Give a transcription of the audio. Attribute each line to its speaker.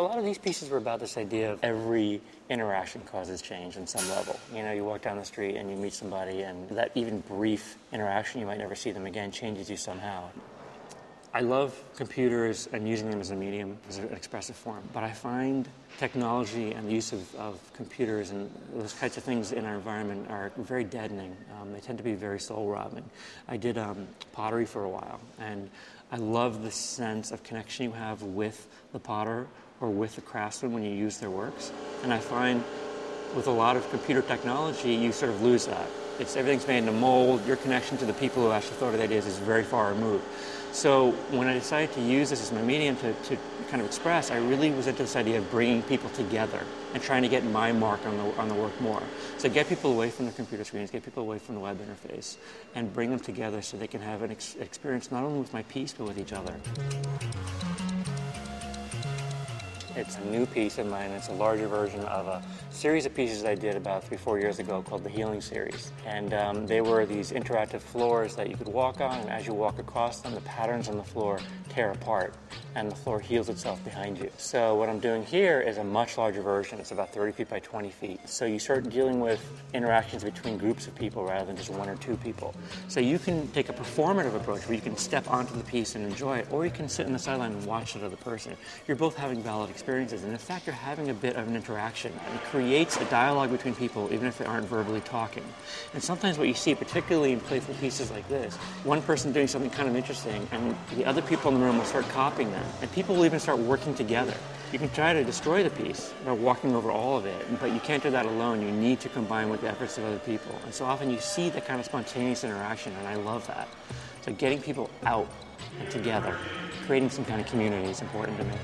Speaker 1: lot of these pieces were about this idea of every interaction causes change on some level. You know, you walk down the street and you meet somebody, and that even brief interaction, you might never see them again, changes you somehow. I love computers and using them as a medium, as an expressive form, but I find technology and the use of computers and those kinds of things in our environment are very deadening. They tend to be very soul-robbing. I did pottery for a while, and I love the sense of connection you have with the potter or with the craftsman when you use their works. And I find with a lot of computer technology, you sort of lose that. Everything's made in a mold. Your connection to the people who actually thought of the ideas is very far removed. So when I decided to use this as my medium to kind of express, I really was into this idea of bringing people together and trying to get my mark on the work more. So get people away from the computer screens, get people away from the web interface, and bring them together so they can have an experience not only with my piece, but with each other. It's a new piece of mine. It's a larger version of a series of pieces I did about 3-4 years ago called the Healing Series. And they were these interactive floors that you could walk on, and as you walk across them, the patterns on the floor tear apart, and the floor heals itself behind you. So what I'm doing here is a much larger version. It's about 30 feet by 20 feet. So you start dealing with interactions between groups of people rather than just one or two people. So you can take a performative approach where you can step onto the piece and enjoy it, or you can sit in the sideline and watch the other person. You're both having valid experiences, and in fact, you're having a bit of an interaction. And it creates a dialogue between people, even if they aren't verbally talking. And sometimes what you see, particularly in playful pieces like this, one person doing something kind of interesting, and the other people in the room will start copying them, and people will even start working together. You can try to destroy the piece by walking over all of it, but you can't do that alone. You need to combine with the efforts of other people. And so often you see that kind of spontaneous interaction, and I love that. So getting people out and together, creating some kind of community is important to me.